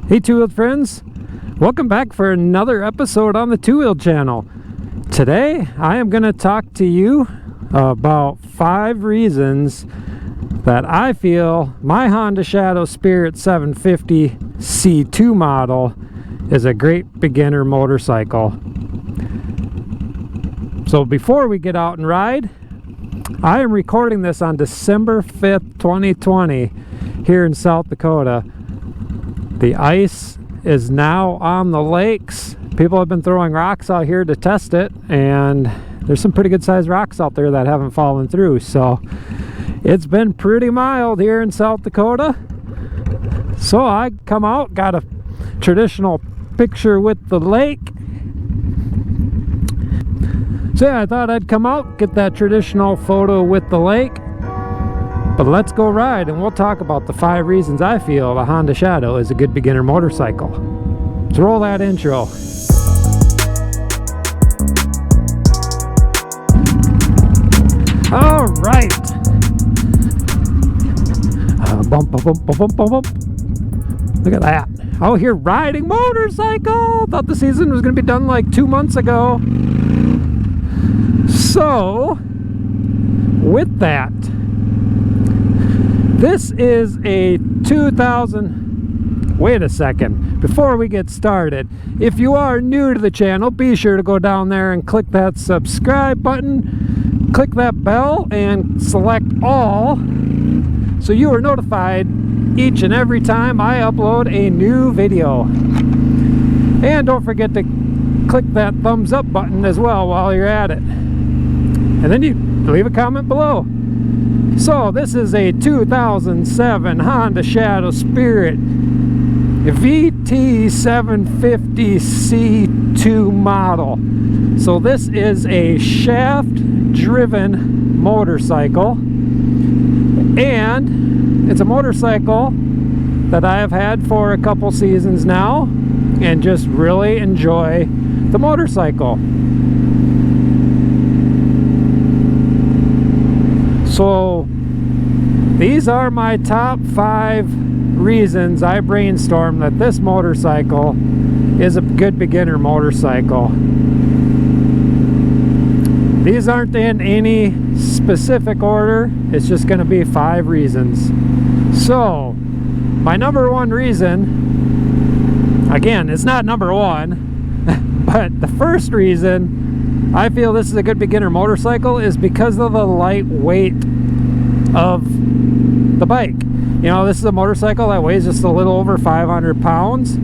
Hey two-wheeled friends, welcome back for another episode on the Two-Wheeled channel. Today I am going to talk to you about 5 reasons that I feel my Honda Shadow Spirit 750 C2 model is a great beginner motorcycle. So before we get out and ride, I am recording this on December 5th, 2020 here in South Dakota. The ice is now on the lakes. People have been throwing rocks out here to test it, and there's some pretty good sized rocks out there that haven't fallen through. So it's been pretty mild here in South Dakota. So I come out, got a traditional picture with the lake. So yeah, I thought I'd come out, get that traditional photo with the lake. But let's go ride and we'll talk about the 5 reasons I feel the Honda Shadow is a good beginner motorcycle. Let's roll that intro. All right. Bump, bump, bump, bump, bump, bump. Look at that. Out here riding motorcycle. Thought the season was going to be done like 2 months ago. So, with that, this is a 2000, wait a second, before we get started, if you are new to the channel, be sure to go down there and click that subscribe button, click that bell, and select all, so you are notified each and every time I upload a new video. And don't forget to click that thumbs up button as well while you're at it. And then you leave a comment below. So this is a 2007 Honda Shadow Spirit VT 750 C2 model. So this is a shaft driven motorcycle, and it's a motorcycle that I have had for a couple seasons now and just really enjoy the motorcycle. So these are my top 5 reasons I brainstormed that this motorcycle is a good beginner motorcycle. These aren't in any specific order, it's just going to be 5 reasons. So my number 1 reason, again, it's not number 1, but the first reason I feel this is a good beginner motorcycle is because of the light weight of the bike. You know, this is a motorcycle that weighs just a little over 500 pounds,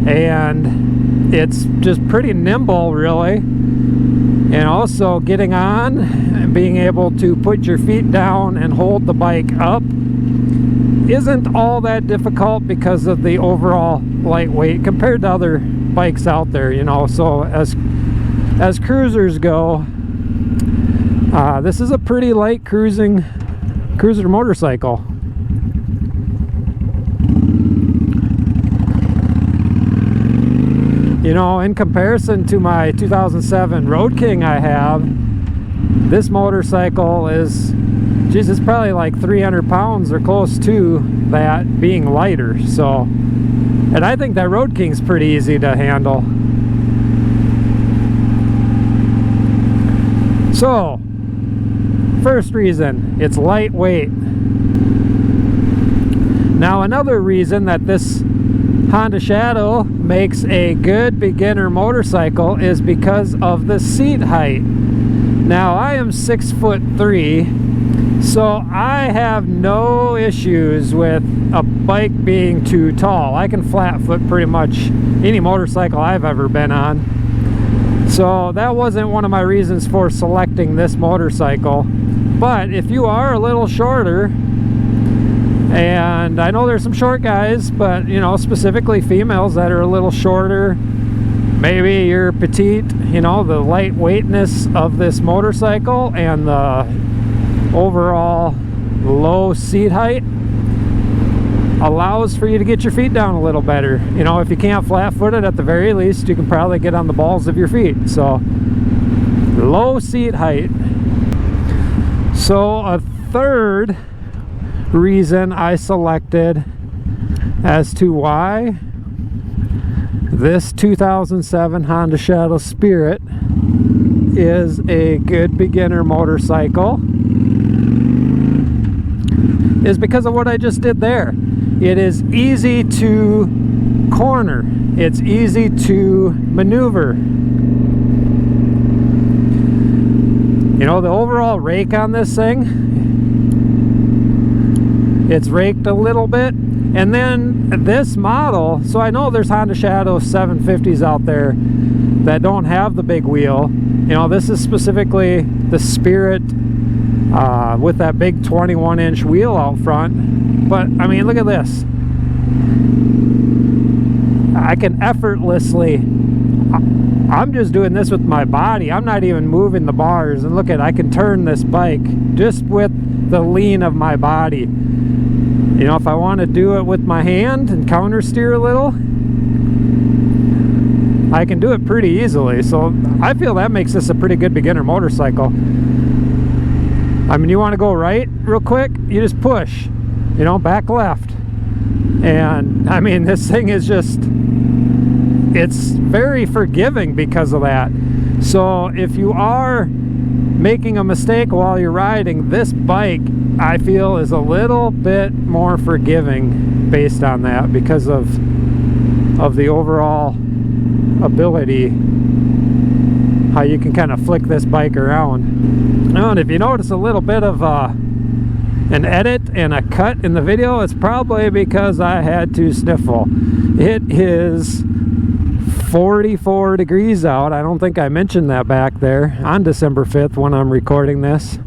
and it's just pretty nimble, really. And also getting on and being able to put your feet down and hold the bike up isn't all that difficult because of the overall lightweight compared to other bikes out there, you know. So as cruisers go, this is a pretty light cruiser motorcycle. You know, in comparison to my 2007 Road King I have, this motorcycle is, geez, it's probably like 300 pounds or close to that, being lighter. So, and I think that Road King's pretty easy to handle. So, first reason, it's lightweight. Now another reason that this Honda Shadow makes a good beginner motorcycle is because of the seat height. Now I am 6'3", so I have no issues with a bike being too tall. I can flat foot pretty much any motorcycle I've ever been on. So that wasn't one of my reasons for selecting this motorcycle. But if you are a little shorter, and I know there's some short guys, but you know, specifically females that are a little shorter, maybe you're petite, you know, the lightweightness of this motorcycle and the overall low seat height allows for you to get your feet down a little better. You know, if you can't flat foot it, at the very least you can probably get on the balls of your feet. So low seat height. So a third reason I selected as to why This 2007 Honda Shadow Spirit is a good beginner motorcycle is because of what I just did there. It is easy to corner. It's easy to maneuver. You know, the overall rake on this thing, it's raked a little bit. And then this model, so I know there's Honda Shadow 750s out there that don't have the big wheel. You know, this is specifically the Spirit with that big 21-inch wheel out front. But I mean, look at this. I can effortlessly, I'm just doing this with my body. I'm not even moving the bars. And look at, I can turn this bike just with the lean of my body. You know, if I want to do it with my hand and counter steer a little, I can do it pretty easily. So I feel that makes this a pretty good beginner motorcycle. I mean, you want to go right real quick, you just push, you know, back left. And I mean, this thing is just, it's very forgiving because of that. So if you are making a mistake while you're riding, this bike I feel is a little bit more forgiving based on that, because of the overall ability, how you can kind of flick this bike around. And if you notice a little bit of an edit and a cut in the video, it's probably because I had to sniffle. It is 44 degrees out. I don't think I mentioned that back there on December 5th when I'm recording this.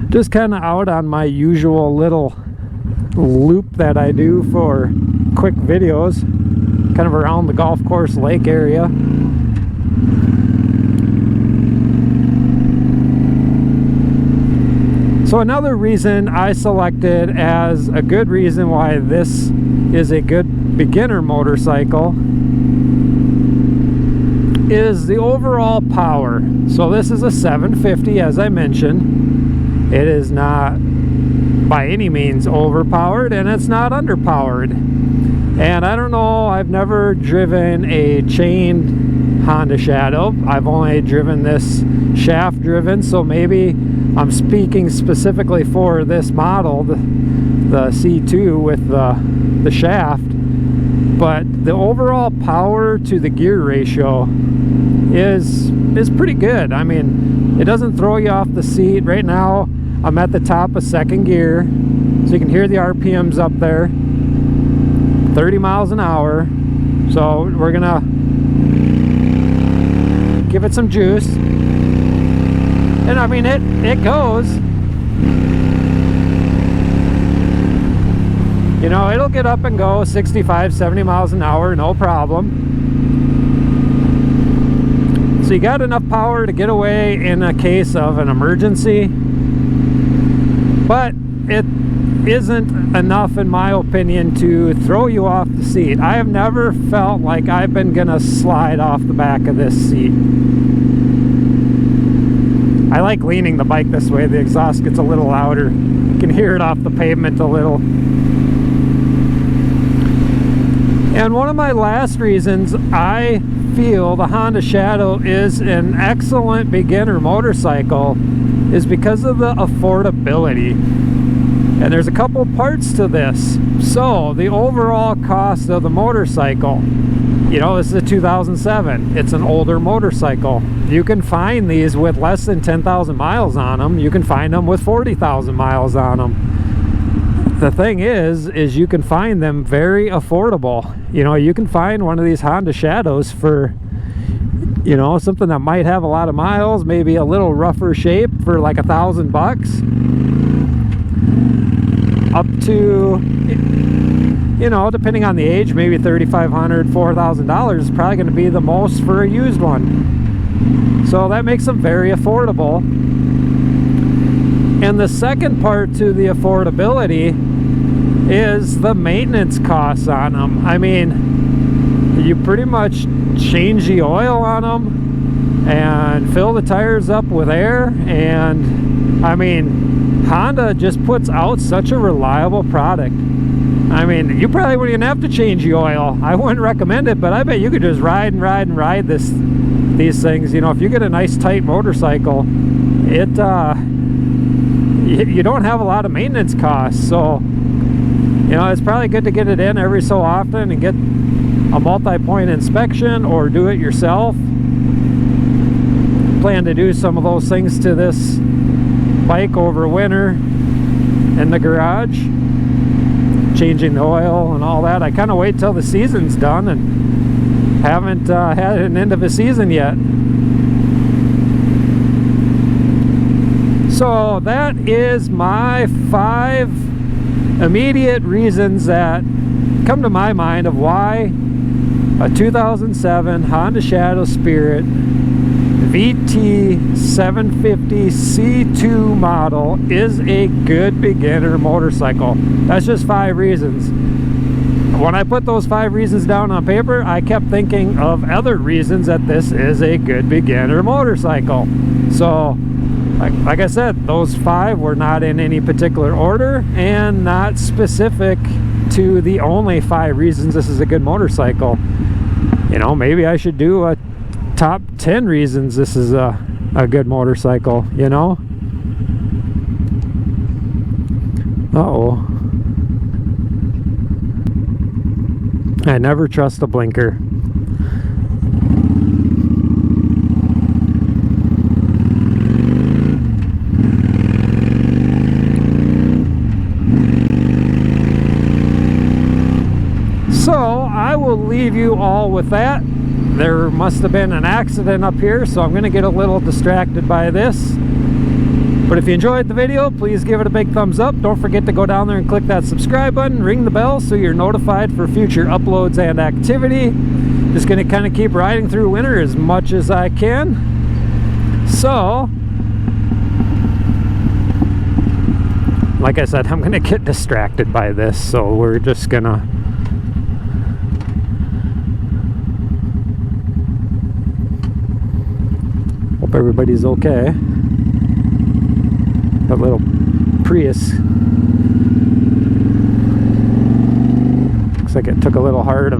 Just kind of out on my usual little loop that I do for quick videos, kind of around the golf course lake area. So another reason I selected as a good reason why this is a good beginner motorcycle is the overall power. So this is a 750, as I mentioned. It is not by any means overpowered, and it's not underpowered. And I don't know, I've never driven a chained Honda Shadow. I've only driven this shaft driven, so maybe I'm speaking specifically for this model, the C2 with the shaft. But the overall power to the gear ratio is pretty good. I mean, it doesn't throw you off the seat. Right now I'm at the top of second gear, so you can hear the RPMs up there, 30 miles an hour. So we're gonna give it some juice, and I mean it goes. You know, it'll get up and go 65, 70 miles an hour, no problem. So you got enough power to get away in a case of an emergency, but it isn't enough, in my opinion, to throw you off the seat. I have never felt like I've been gonna slide off the back of this seat. I like leaning the bike this way. The exhaust gets a little louder. You can hear it off the pavement a little. And one of my last reasons I feel the Honda Shadow is an excellent beginner motorcycle is because of the affordability. And there's a couple parts to this. So the overall cost of the motorcycle, you know, this is a 2007. It's an older motorcycle. You can find these with less than 10,000 miles on them. You can find them with 40,000 miles on them. The thing is you can find them very affordable. You know, you can find one of these Honda Shadows for, you know, something that might have a lot of miles, maybe a little rougher shape, for like $1,000 up to, you know, depending on the age, maybe $3,500, $4,000 is probably going to be the most for a used one. So that makes them very affordable. And the second part to the affordability is the maintenance costs on them. I mean, you pretty much change the oil on them and fill the tires up with air, and I mean, Honda just puts out such a reliable product. I mean, you probably wouldn't even have to change the oil. I wouldn't recommend it, but I bet you could just ride and ride and ride these things. You know, if you get a nice tight motorcycle, it you don't have a lot of maintenance costs. So, you know, it's probably good to get it in every so often and get a multi-point inspection or do it yourself. Plan to do some of those things to this bike over winter in the garage, changing the oil and all that. I kind of wait till the season's done and haven't had an end of a season yet. So that is my 5 immediate reasons that come to my mind of why a 2007 Honda Shadow Spirit VT 750 C2 model is a good beginner motorcycle. That's just 5 reasons. When I put those 5 reasons down on paper, I kept thinking of other reasons that this is a good beginner motorcycle. So, like I said, those 5 were not in any particular order and not specific to the only 5 reasons this is a good motorcycle. You know, maybe I should do a top 10 reasons this is a good motorcycle, you know? Uh-oh. I never trust a blinker. So I will leave you all with that. There must have been an accident up here, so I'm going to get a little distracted by this. But if you enjoyed the video, please give it a big thumbs up. Don't forget to go down there and click that subscribe button, ring the bell so you're notified for future uploads and activity. Just going to kind of keep riding through winter as much as I can. So, like I said, I'm going to get distracted by this, so we're just going to hope everybody's okay. That little Prius looks like it took a little hard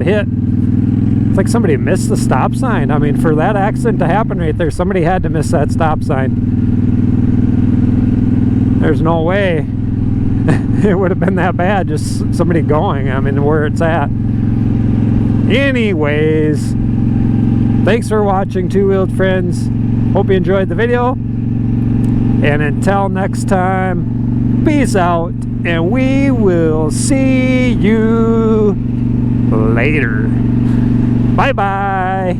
hit. It's like somebody missed the stop sign. I mean, for that accident to happen right there, somebody had to miss that stop sign. There's no way it would have been that bad, just somebody going. I mean, where it's at. Anyways, thanks for watching, Two-Wheeled friends. Hope you enjoyed the video. And until next time, peace out. And we will see you later. Bye-bye.